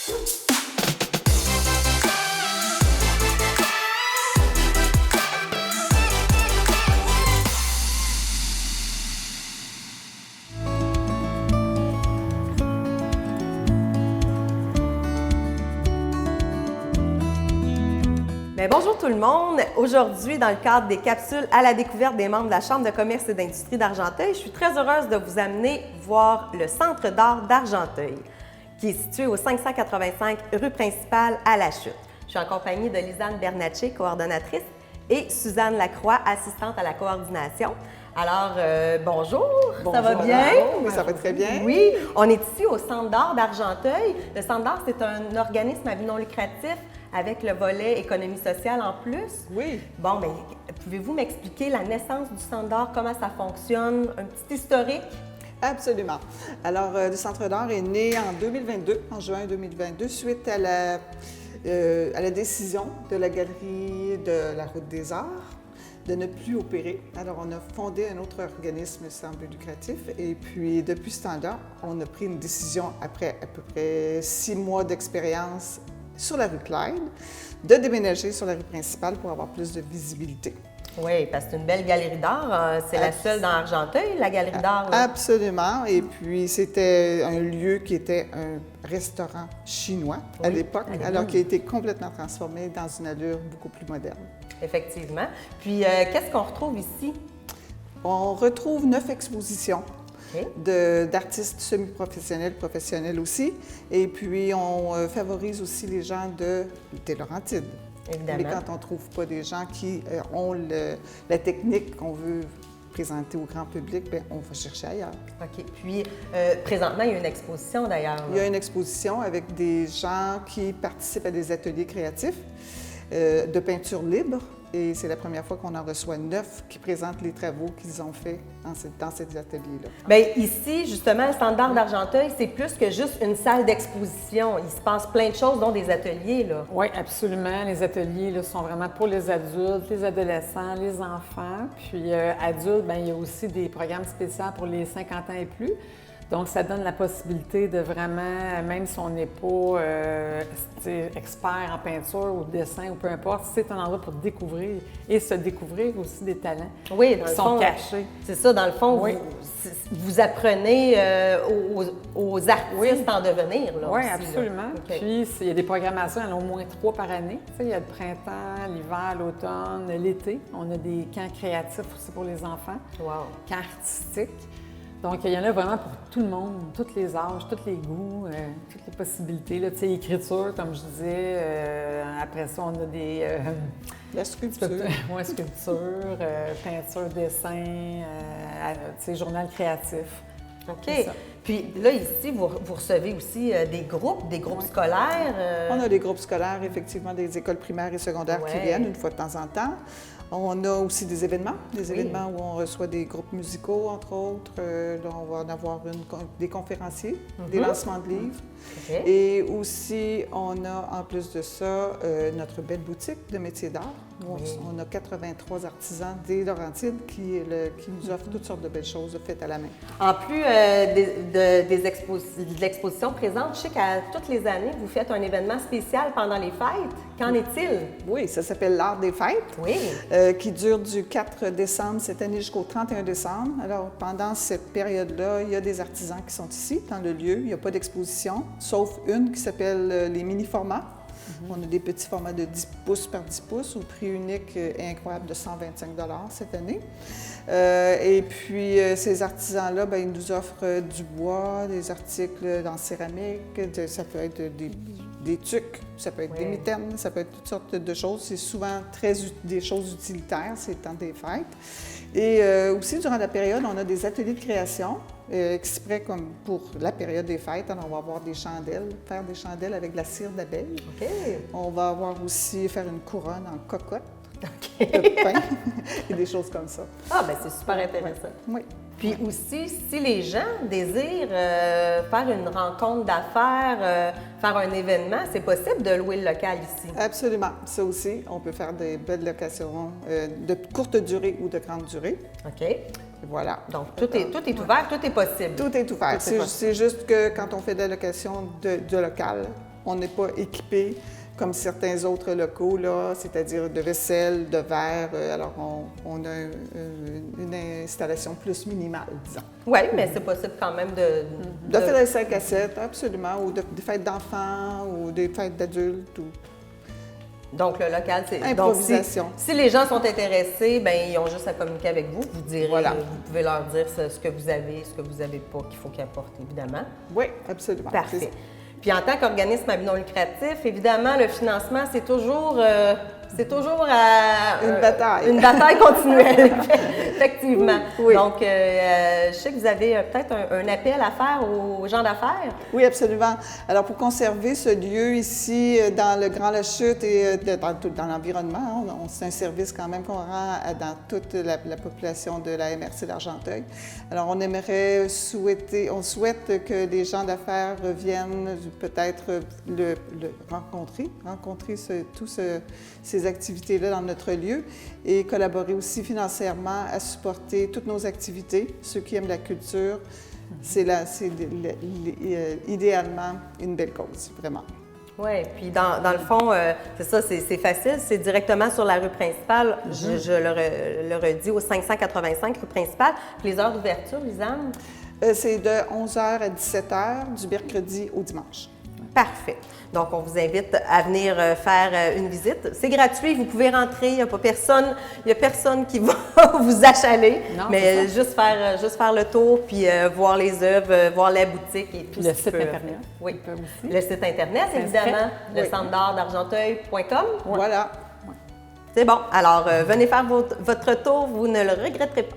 Bien, bonjour tout le monde. Aujourd'hui, dans le cadre des capsules à la découverte des membres de la Chambre de commerce et d'industrie d'Argenteuil, je suis très heureuse de vous amener voir le Centre d'art d'Argenteuil, qui est situé au 585 rue principale à La Chute. Je suis en compagnie de Lisanne Bernatchez, coordonnatrice, et Suzanne Lacroix, assistante à la coordination. Alors, bonjour, ça va bien? Oui, ça va très bien. Oui, on est ici au Centre d'art d'Argenteuil. Le Centre d'art, c'est un organisme à but non lucratif avec le volet économie sociale en plus. Oui. Bon, bien, pouvez-vous m'expliquer la naissance du Centre d'art, comment ça fonctionne, un petit historique? Absolument. Alors, le Centre d'art est né en 2022, en juin 2022, suite à la décision de la Galerie de la Route des Arts de ne plus opérer. Alors, on a fondé un autre organisme sans but lucratif et puis, depuis ce temps-là, on a pris une décision, après à peu près 6 mois d'expérience sur la rue Clyde, de déménager sur la rue principale pour avoir plus de visibilité. Oui, parce que c'est une belle galerie d'art. C'est la seule dans Argenteuil, la galerie d'art. Là. Absolument. Et puis, c'était un lieu qui était un restaurant chinois à l'époque, alors qu'il a été complètement transformé dans une allure beaucoup plus moderne. Effectivement. Puis, qu'est-ce qu'on retrouve ici? On retrouve 9 expositions d'artistes semi-professionnels, professionnels aussi. Et puis, on favorise aussi les gens des Laurentides. Évidemment. Mais quand on ne trouve pas des gens qui ont la technique qu'on veut présenter au grand public, bien, on va chercher ailleurs. OK. Puis, présentement, il y a une exposition d'ailleurs. Il y a une exposition avec des gens qui participent à des ateliers créatifs de peinture libre. Et c'est la première fois qu'on en reçoit 9 qui présentent les travaux qu'ils ont faits dans ces ateliers-là. Bien, ici, justement, le Centre d'art d'Argenteuil, c'est plus que juste une salle d'exposition. Il se passe plein de choses, dont des ateliers, là. Oui, absolument. Les ateliers là, sont vraiment pour les adultes, les adolescents, les enfants. Puis, adultes, bien, il y a aussi des programmes spéciaux pour les 50 ans et plus. Donc, ça donne la possibilité de vraiment, même si on n'est pas expert en peinture ou dessin ou peu importe, c'est un endroit pour découvrir et se découvrir aussi des talents qui sont cachés. C'est ça, dans le fond, vous apprenez aux artistes en devenir. Là, oui, aussi, absolument. Okay. Puis, il y a des programmations, il y en a au moins 3 par année. Tu sais, il y a le printemps, l'hiver, l'automne, l'été. On a des camps créatifs aussi pour les enfants, camps artistiques. Donc, il y en a vraiment pour tout le monde, tous les âges, tous les goûts, toutes les possibilités. Là, tu sais, écriture, comme je disais. Après ça, on a des... la sculpture. Oui, sculpture, peinture, dessin, tu sais, journal créatif. OK. Puis là, ici, vous recevez aussi des groupes scolaires. On a des groupes scolaires, effectivement, des écoles primaires et secondaires qui viennent une fois de temps en temps. On a aussi des événements où on reçoit des groupes musicaux, entre autres. Là, on va en avoir des conférenciers, des lancements de livres. Et aussi, on a, en plus de ça, notre belle boutique de métiers d'art. On a 83 artisans des Laurentides qui nous offrent toutes sortes de belles choses faites à la main. En plus de l'exposition présente, je sais qu'à toutes les années, vous faites un événement spécial pendant les fêtes. Qu'en est-il? Oui, ça s'appelle l'Art des fêtes, qui dure du 4 décembre cette année jusqu'au 31 décembre. Alors, pendant cette période-là, il y a des artisans qui sont ici, dans le lieu. Il n'y a pas d'exposition, sauf une qui s'appelle les mini-formats. On a des petits formats de 10 pouces par 10 pouces au prix unique et incroyable de 125 $ cette année. Et puis, ces artisans-là, bien, ils nous offrent du bois, des articles en céramique, ça peut être des tucs, ça peut être des mitaines, ça peut être toutes sortes de choses. C'est souvent des choses utilitaires, c'est le temps des fêtes. Et aussi, durant la période, on a des ateliers de création exprès comme pour la période des fêtes. Alors, on va avoir des chandelles, faire des chandelles avec de la cire d'abeille. On va avoir aussi faire une couronne en cocotte de pain et des choses comme ça. Ah, bien, c'est super intéressant. Oui. Puis aussi, si les gens désirent faire une rencontre d'affaires, faire un événement, c'est possible de louer le local ici? Absolument. Ça aussi, on peut faire des belles locations de courte durée ou de grande durée. OK. Voilà. Donc, tout est ouvert, tout est possible. Tout est ouvert. C'est juste que quand on fait de la location de local, On n'est pas équipé comme certains autres locaux, là, c'est-à-dire de vaisselle, de verre. Alors, on a une installation plus minimale, disons. Oui, mais c'est possible quand même De faire des 5 à 7, absolument, ou des fêtes d'enfants, ou des fêtes d'adultes. Donc, le local, c'est... Improvisation. Donc, si les gens sont intéressés, bien, ils ont juste à communiquer avec vous. Vous direz, vous pouvez leur dire ce que vous avez, ce que vous n'avez pas, qu'il faut qu'ils apportent, évidemment. Oui, absolument. Parfait. Puis en tant qu'organisme à but non lucratif, évidemment, le financement, c'est toujours une bataille. Une bataille continuelle, effectivement. Oui. Donc, je sais que vous avez peut-être un appel à faire aux gens d'affaires. Oui, absolument. Alors, pour conserver ce lieu ici, dans le Grand Lachute et dans l'environnement, c'est un service quand même qu'on rend dans toute la population de la MRC d'Argenteuil. Alors, on souhaite que les gens d'affaires viennent peut-être le rencontrer toutes ces activités-là dans notre lieu et collaborer aussi financièrement à supporter toutes nos activités. Ceux qui aiment la culture, c'est idéalement une belle cause, vraiment. Oui, puis dans le fond, c'est ça, c'est facile, c'est directement sur la rue principale. Je le redis, au 585 rue principale. Puis les heures d'ouverture, Lisanne? C'est de 11h à 17h, du mercredi au dimanche. Parfait. Donc, on vous invite à venir faire une visite. C'est gratuit, vous pouvez rentrer, il n'y a personne qui va vous achaler, non, mais juste faire le tour, puis voir les œuvres, voir la boutique et tout le site Internet. Oui, le site Internet, évidemment, le centre d'art d'Argenteuil.com. Voilà. C'est bon. Alors, venez faire votre tour, vous ne le regretterez pas.